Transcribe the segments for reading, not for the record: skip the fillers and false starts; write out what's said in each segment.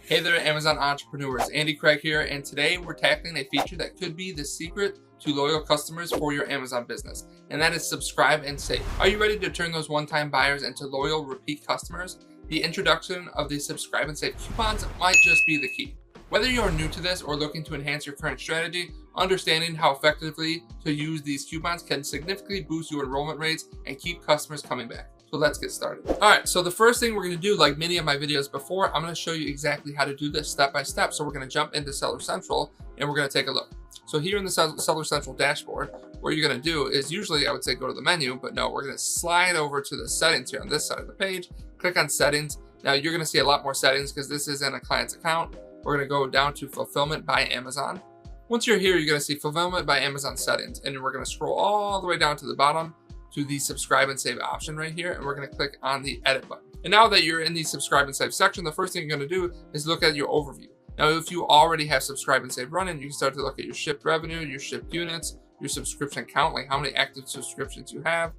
Hey there, Amazon entrepreneurs. Andy Craig here, and today we're tackling a feature that could be the secret to loyal customers for your Amazon business, and that is subscribe and save. Are you ready to turn those one-time buyers into loyal repeat customers? The introduction of the subscribe and save coupons might just be the key. Whether you're new to this or looking to enhance your current strategy, understanding how effectively to use these coupons can significantly boost your enrollment rates and keep customers coming back. So let's get started. All right, so the first thing we're gonna do, like many of my videos before, I'm gonna show you exactly how to do this step by step. So we're gonna jump into Seller Central and we're gonna take a look. So here in the Seller Central dashboard, what you're gonna do is usually I would say go to the menu, but no, we're gonna slide over to the settings here on this side of the page, click on settings. Now you're gonna see a lot more settings because this is in a client's account. We're gonna go down to Fulfillment by Amazon. Once you're here, you're gonna see Fulfillment by Amazon settings, and we're gonna scroll all the way down to the bottom to the subscribe and save option right here, and we're gonna click on the edit button. And now that you're in the subscribe and save section, the first thing you're gonna do is look at your overview. Now, if you already have subscribe and save running, you can start to look at your shipped revenue, your shipped units, your subscription count, like how many active subscriptions you have.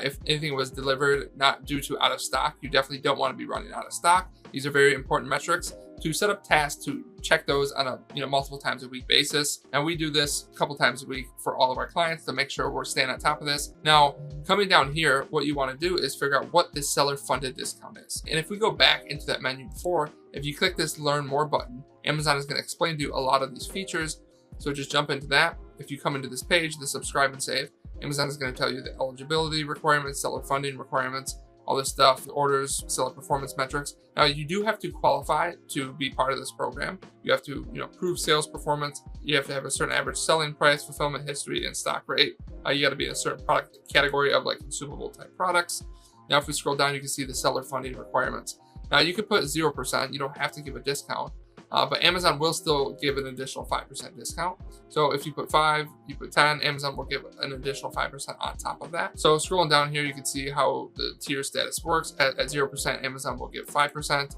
If anything was delivered not due to out of stock, you definitely don't want to be running out of stock. These are very important metrics to set up tasks to check those on a multiple times a week basis. And we do this a couple times a week for all of our clients to make sure we're staying on top of this. Now, coming down here, what you want to do is figure out what this seller funded discount is. And if we go back into that menu before, if you click this learn more button, Amazon is going to explain to you a lot of these features. So just jump into that. If you come into this page, the subscribe and save, Amazon is going to tell you the eligibility requirements, seller funding requirements, all this stuff, the orders, seller performance metrics. Now you do have to qualify to be part of this program. You have to, prove sales performance. You have to have a certain average selling price, fulfillment history, and stock rate. You got to be in a certain product category of like consumable type products. Now, if we scroll down, you can see the seller funding requirements. Now you could put 0%. You don't have to give a discount. But Amazon will still give an additional 5% discount. So if you put 5, you put 10, Amazon will give an additional 5% on top of that. So scrolling down here, you can see how the tier status works. At 0%, Amazon will give 5%.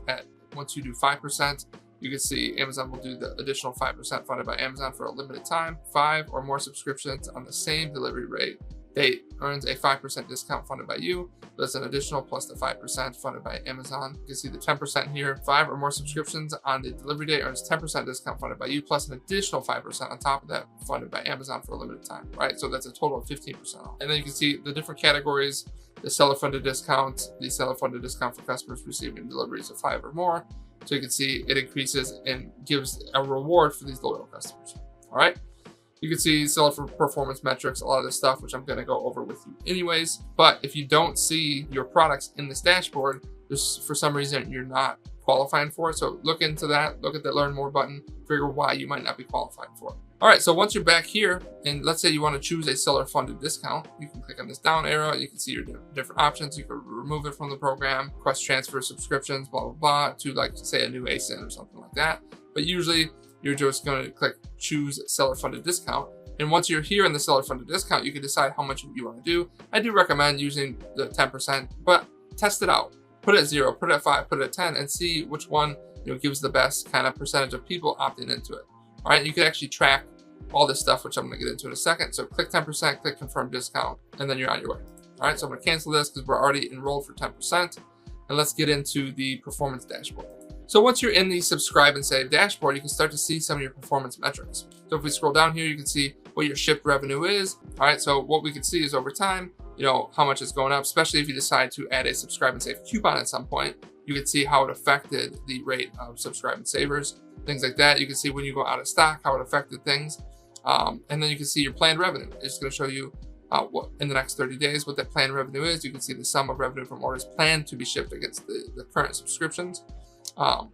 Once you do 5%, you can see Amazon will do the additional 5% funded by Amazon for a limited time. 5 or more subscriptions on the same delivery rate date earns a 5% discount funded by you. That's an additional plus the 5% funded by Amazon. You can see the 10% here. 5 or more subscriptions on the delivery date earns 10% discount funded by you, plus an additional 5% on top of that funded by Amazon for a limited time, right? So that's a total of 15% off. And then you can see the different categories, the seller funded discount, the seller funded discount for customers receiving deliveries of 5 or more. So you can see it increases and gives a reward for these loyal customers, all right? You can see seller for performance metrics, a lot of this stuff, which I'm going to go over with you anyways. But if you don't see your products in this dashboard, for some reason you're not qualifying for it. So look into that, look at the learn more button, figure why you might not be qualified for it. All right, so once you're back here, and let's say you want to choose a seller funded discount, you can click on this down arrow. You can see your different options. You can remove it from the program, request transfer subscriptions, blah, blah, blah, to like say a new ASIN or something like that. But usually you're just going to click choose seller funded discount. And once you're here in the seller funded discount, you can decide how much you want to do. I do recommend using the 10%, but test it out. Put it at 0, put it at 5, put it at 10, and see which one gives the best kind of percentage of people opting into it. All right, you can actually track all this stuff, which I'm going to get into in a second. So click 10%, click confirm discount, and then you're on your way. All right, so I'm going to cancel this because we're already enrolled for 10%. And let's get into the performance dashboard. So once you're in the subscribe and save dashboard, you can start to see some of your performance metrics. So if we scroll down here, you can see what your shipped revenue is. All right, so what we can see is over time, how much it's going up, especially if you decide to add a subscribe and save coupon at some point, you can see how it affected the rate of subscribe and savers, things like that. You can see when you go out of stock, how it affected things. And then you can see your planned revenue. It's going to show you what in the next 30 days, what that planned revenue is. You can see the sum of revenue from orders planned to be shipped against the current subscriptions.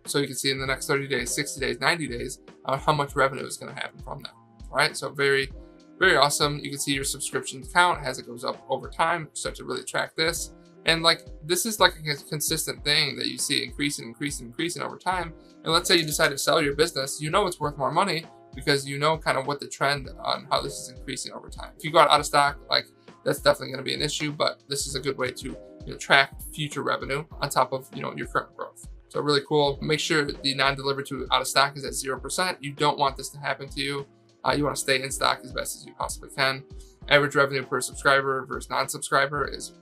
So you can see in the next 30 days, 60 days, 90 days, how much revenue is going to happen from that. All right, so very, very awesome. You can see your subscription count as it goes up over time. Start to really track this. And like, this is like a consistent thing that you see increasing over time. And let's say you decide to sell your business, it's worth more money because kind of what the trend on how this is increasing over time. If you go out of stock, like that's definitely going to be an issue, but this is a good way to track future revenue on top of your current growth. So really cool. Make sure the non-delivered to out of stock is at 0%. You don't want this to happen to you. You want to stay in stock as best as you possibly can. Average revenue per subscriber versus non-subscriber is,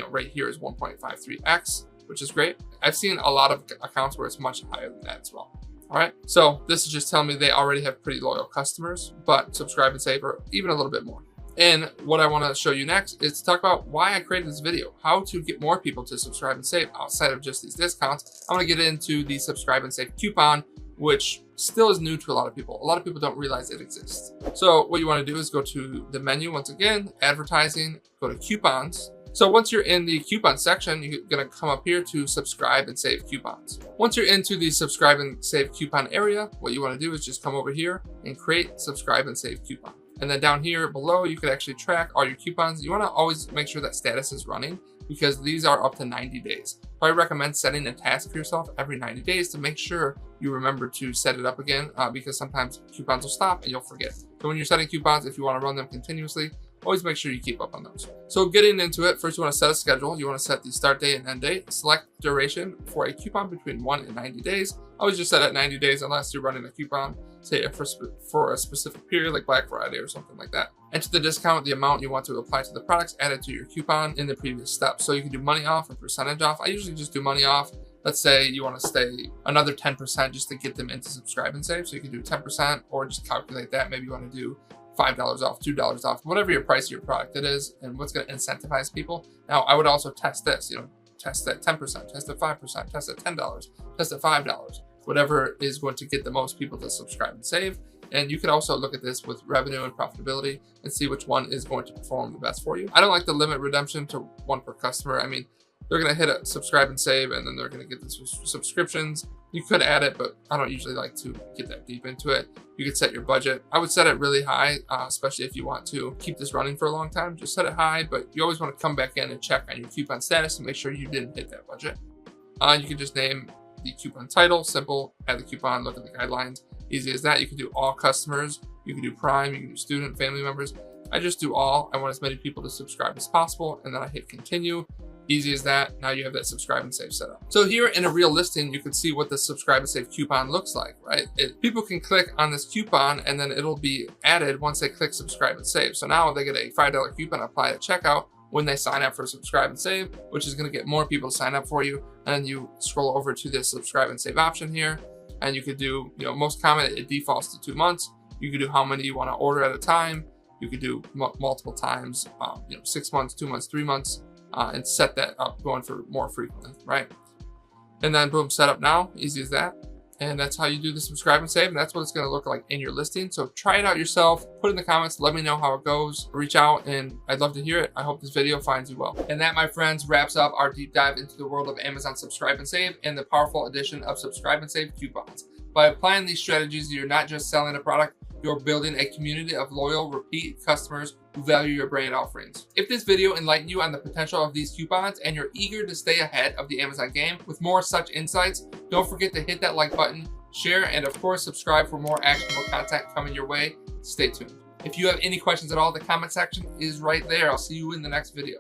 right here is 1.53x, which is great. I've seen a lot of accounts where it's much higher than that as well. All right, so this is just telling me they already have pretty loyal customers, but subscribe and save are even a little bit more. And what I want to show you next is to talk about why I created this video, how to get more people to subscribe and save outside of just these discounts. I'm going to get into the subscribe and save coupon, which still is new to a lot of people. A lot of people don't realize it exists. So what you want to do is go to the menu once again, advertising, go to coupons. So once you're in the coupon section, you're going to come up here to subscribe and save coupons. Once you're into the subscribe and save coupon area, what you want to do is just come over here and create subscribe and save coupon. And then down here below, you can actually track all your coupons. You want to always make sure that status is running because these are up to 90 days. So I recommend setting a task for yourself every 90 days to make sure you remember to set it up again because sometimes coupons will stop and you'll forget. So when you're setting coupons, if you want to run them continuously, always make sure you keep up on those. So getting into it, first you want to set a schedule. You want to set the start date and end date. Select duration for a coupon between 1 and 90 days. Always just set at 90 days unless you're running a coupon, say for a specific period like Black Friday or something like that. Enter the discount, the amount you want to apply to the products added to your coupon in the previous step. So you can do money off or percentage off. I usually just do money off. Let's say you want to stay another 10% just to get them into subscribe and save. So you can do 10% or just calculate that. Maybe you want to do $5 off, $2 off, whatever your price of your product it is and what's going to incentivize people. Now, I would also test this, test at 10%, test at 5%, test at $10, test at $5, whatever is going to get the most people to subscribe and save. And you can also look at this with revenue and profitability and see which one is going to perform the best for you. I don't like to limit redemption to 1 per customer. I mean, they're going to hit a subscribe and save and then they're going to get the subscriptions. You could add it, but I don't usually like to get that deep into it. You could set your budget. I would set it really high, especially if you want to keep this running for a long time. Just set it high, but you always want to come back in and check on your coupon status and make sure you didn't hit that budget. You can just name the coupon title, simple, add the coupon, look at the guidelines. Easy as that. You can do all customers. You can do prime, you can do student, family members. I just do all. I want as many people to subscribe as possible, and then I hit continue. Easy as that. Now you have that subscribe and save set up. So here in a real listing, you can see what the subscribe and save coupon looks like, right? People can click on this coupon and then it'll be added once they click subscribe and save. So now they get a $5 coupon applied at checkout when they sign up for subscribe and save, which is going to get more people to sign up for you. And then you scroll over to this subscribe and save option here. And you could do, most common, it defaults to 2 months. You could do how many you want to order at a time. You could do multiple times, 6 months, 2 months, 3 months. And set that up going for more frequently, right? And then boom, set up now, easy as that. And that's how you do the subscribe and save. And that's what it's going to look like in your listing. So try it out yourself, put in the comments, let me know how it goes, reach out, and I'd love to hear it. I hope this video finds you well. And that, my friends, wraps up our deep dive into the world of Amazon subscribe and save and the powerful addition of subscribe and save coupons. By applying these strategies, you're not just selling a product, you're building a community of loyal, repeat customers who value your brand offerings. If this video enlightened you on the potential of these coupons and you're eager to stay ahead of the Amazon game with more such insights, don't forget to hit that like button, share, and of course, subscribe for more actionable content coming your way. Stay tuned. If you have any questions at all, the comment section is right there. I'll see you in the next video.